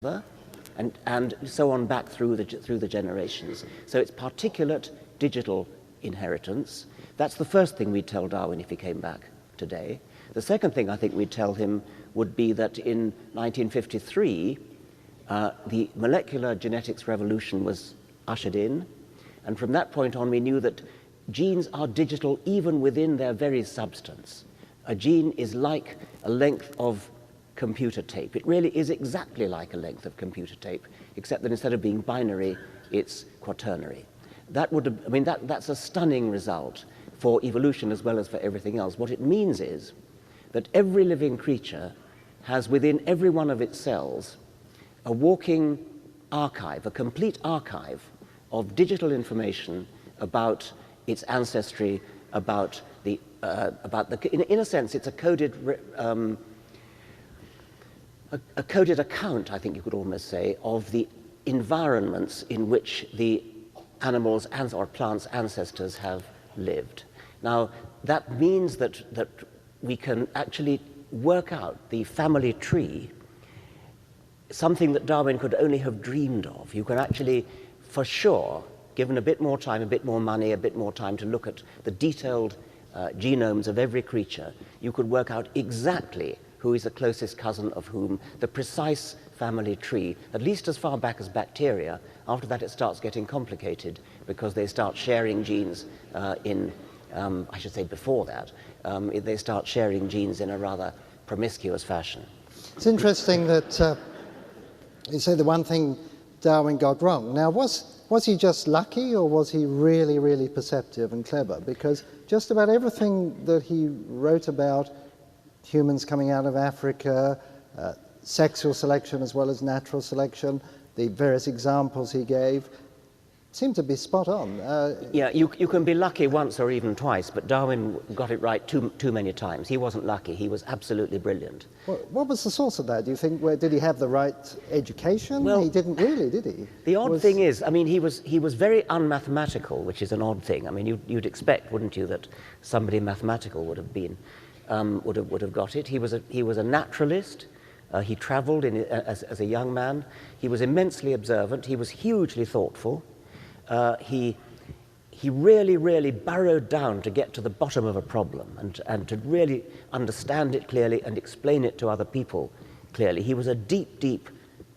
and so on back through the generations. So it's particulate digital inheritance. That's the first thing we'd tell Darwin if he came back today. The second thing I think we'd tell him would be that in 1953, the molecular genetics revolution was ushered in, and from that point on we knew that genes are digital even within their very substance. A gene is like a length of computer tape. It really is exactly like a length of computer tape, except that instead of being binary, it's quaternary. That's a stunning result for evolution as well as for everything else. What it means is that every living creature has within every one of its cells a walking archive, a complete archive of digital information about its ancestry, in a sense, it's a coded account, I think you could almost say, of the environments in which the animals or plants' ancestors have lived. Now, that means that we can actually work out the family tree, something that Darwin could only have dreamed of. You can actually, for sure, given a bit more time, a bit more money, a bit more time to look at the detailed genomes of every creature, you could work out exactly who is the closest cousin of whom, the precise family tree, at least as far back as bacteria. After that it starts getting complicated because they start sharing genes I should say before that, they start sharing genes in a rather promiscuous fashion. It's interesting that you say the one thing Darwin got wrong. Now, was he just lucky, or was he really, really perceptive and clever? Because just about everything that he wrote about, humans coming out of Africa, sexual selection as well as natural selection, the various examples he gave, seemed to be spot on. Yeah, you can be lucky once or even twice, but Darwin got it right too many times. He wasn't lucky, he was absolutely brilliant. What was the source of that, do you think? Did he have the right education? Well, he didn't really, did he? The odd thing is, I mean, he was very unmathematical, which is an odd thing. I mean, you'd expect, wouldn't you, that somebody mathematical would have been, would have got it. He was a naturalist. He traveled as a young man. He was immensely observant. He was hugely thoughtful. He really, really burrowed down to get to the bottom of a problem and to really understand it clearly and explain it to other people clearly. He was a deep, deep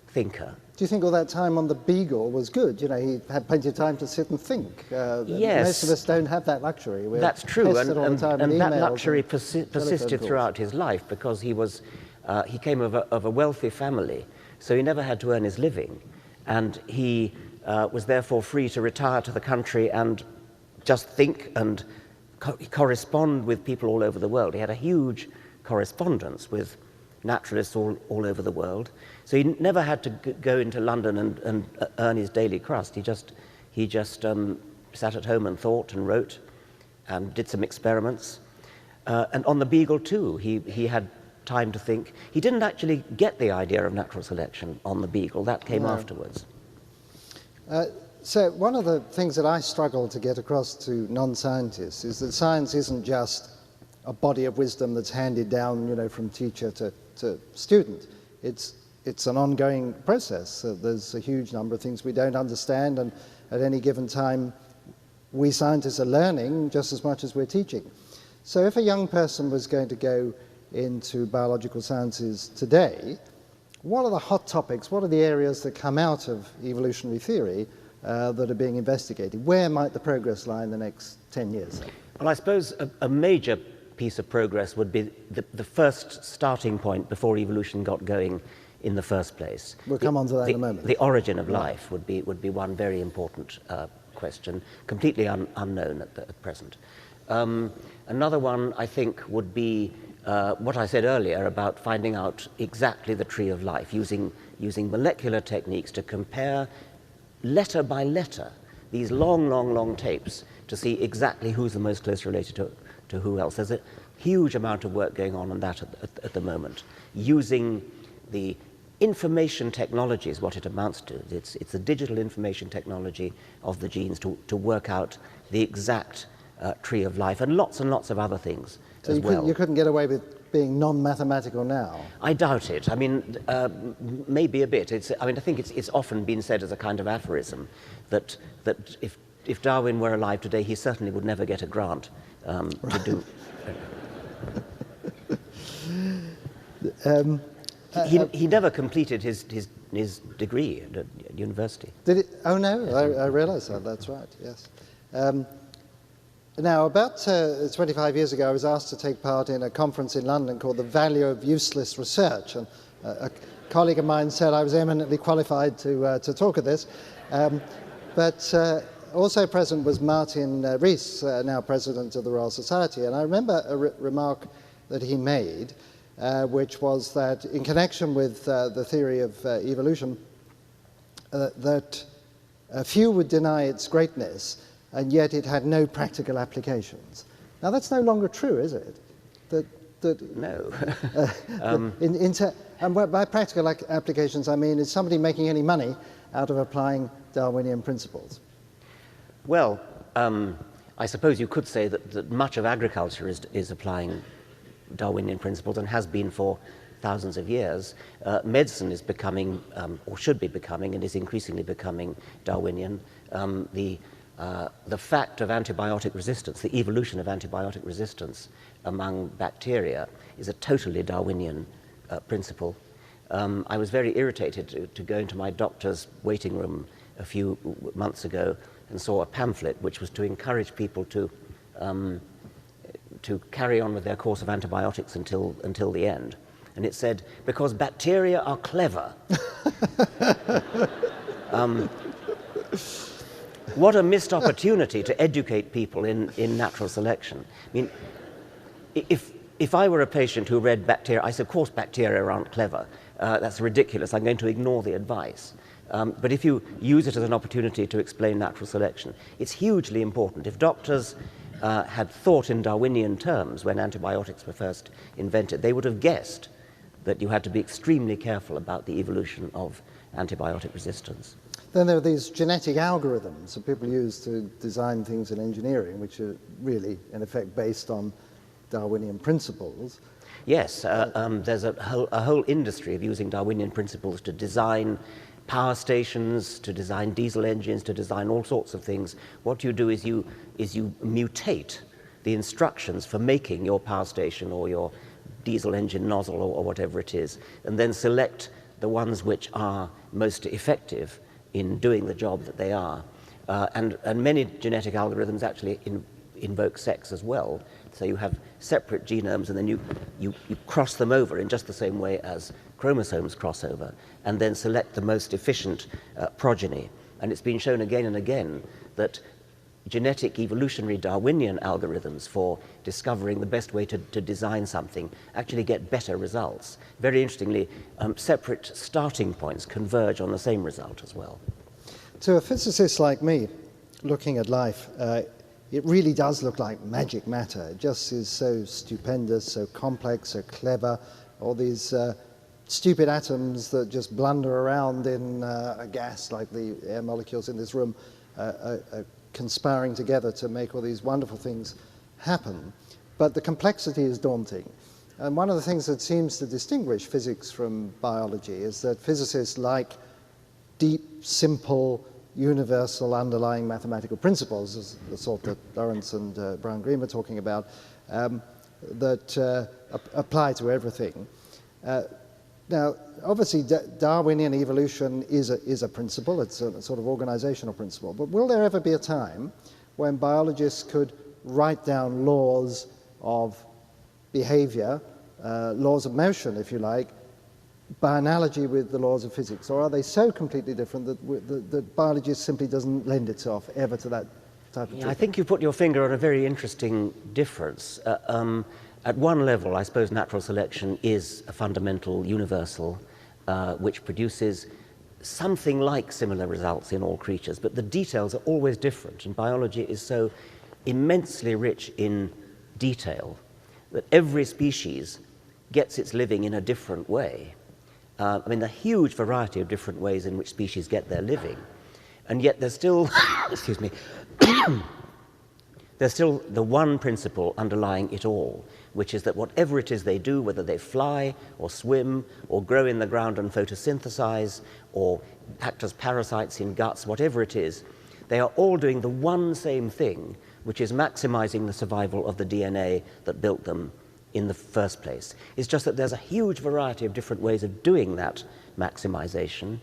thinker. Do you think all that time on the Beagle was good? You know, he had plenty of time to sit and think. Yes. Most of us don't have that luxury. We're That's true, and that luxury and persisted throughout his life because he came of a wealthy family, so he never had to earn his living, and he was therefore free to retire to the country and just think and correspond with people all over the world. He had a huge correspondence with naturalists all over the world. So he never had to go into London and earn his daily crust. He just sat at home and thought and wrote and did some experiments. And on the Beagle too, he had time to think. He didn't actually get the idea of natural selection on the Beagle. That came afterwards. So one of the things that I struggle to get across to non-scientists is that science isn't just a body of wisdom that's handed down, you know, from teacher to student. It's an ongoing process. There's a huge number of things we don't understand, and at any given time, we scientists are learning just as much as we're teaching. So if a young person was going to go into biological sciences today, what are the hot topics? What are the areas that come out of evolutionary theory that are being investigated? Where might the progress lie in the next 10 years? Well, I suppose a major piece of progress would be the first starting point before evolution got going in the first place. We'll come on to that in a moment. The origin of life would be one very important question, completely unknown at present. Another one, I think, would be what I said earlier about finding out exactly the tree of life, using molecular techniques to compare letter by letter these long tapes to see exactly who's the most closely related to who else. There's a huge amount of work going on that at the moment, using the information technology is what it amounts to. It's the digital information technology of the genes to work out the exact tree of life, and lots of other things as well. You couldn't get away with being non-mathematical now? I doubt it. I mean, maybe a bit. I think it's often been said as a kind of aphorism that if Darwin were alive today, he certainly would never get a grant to do. He never completed his degree at university. Did it? Oh no, I realise that. That's right. Yes. Now, about 25 years ago, I was asked to take part in a conference in London called The Value of Useless Research, and a colleague of mine said I was eminently qualified to talk at this. But also present was Martin Rees, now president of the Royal Society, and I remember a remark that he made, which was that in connection with the theory of evolution, that few would deny its greatness, and yet it had no practical applications. Now that's no longer true, is it? No. And by practical applications, I mean, is somebody making any money out of applying Darwinian principles? Well, I suppose you could say that much of agriculture is applying Darwinian principles and has been for thousands of years. Medicine is becoming, or should be becoming, and is increasingly becoming Darwinian. The fact of antibiotic resistance, the evolution of antibiotic resistance among bacteria, is a totally Darwinian principle. I was very irritated to go into my doctor's waiting room a few months ago and saw a pamphlet which was to encourage people to carry on with their course of antibiotics until the end. And it said, because bacteria are clever. What a missed opportunity to educate people in natural selection. I mean, if I were a patient who read bacteria, I said, of course bacteria aren't clever. That's ridiculous. I'm going to ignore the advice. But if you use it as an opportunity to explain natural selection, it's hugely important. If doctors had thought in Darwinian terms when antibiotics were first invented, they would have guessed that you had to be extremely careful about the evolution of antibiotic resistance. Then there are these genetic algorithms that people use to design things in engineering, which are really, in effect, based on Darwinian principles. Yes, there's a whole industry of using Darwinian principles to design power stations, to design diesel engines, to design all sorts of things. What you do is you mutate the instructions for making your power station or your diesel engine nozzle or whatever it is, and then select the ones which are most effective in doing the job that they are. And many genetic algorithms actually invoke sex as well. So you have separate genomes and then you cross them over in just the same way as chromosomes cross over, and then select the most efficient progeny. And it's been shown again and again that genetic evolutionary Darwinian algorithms for discovering the best way to design something actually get better results. Very interestingly, separate starting points converge on the same result as well. To a physicist like me, looking at life, it really does look like magic matter. It just is so stupendous, so complex, so clever. All these stupid atoms that just blunder around in a gas like the air molecules in this room are conspiring together to make all these wonderful things happen. But the complexity is daunting. And one of the things that seems to distinguish physics from biology is that physicists like deep, simple, universal underlying mathematical principles, as the sort that Lawrence and Brown-Green were talking about, that apply to everything. Now, obviously, Darwinian evolution is a principle. It's a sort of organizational principle. But will there ever be a time when biologists could write down laws of behavior, laws of motion, if you like, by analogy with the laws of physics? Or are they so completely different that biology simply doesn't lend itself ever to that type of treatment? I think you put your finger on a very interesting difference. At one level, I suppose natural selection is a fundamental universal which produces something like similar results in all creatures, but the details are always different, and biology is so immensely rich in detail that every species gets its living in a different way. I mean, the huge variety of different ways in which species get their living, and yet there's still, excuse me, there's still the one principle underlying it all, which is that whatever it is they do, whether they fly or swim or grow in the ground and photosynthesize or act as parasites in guts, whatever it is, they are all doing the one same thing, which is maximizing the survival of the DNA that built them in the first place. It's just that there's a huge variety of different ways of doing that maximization.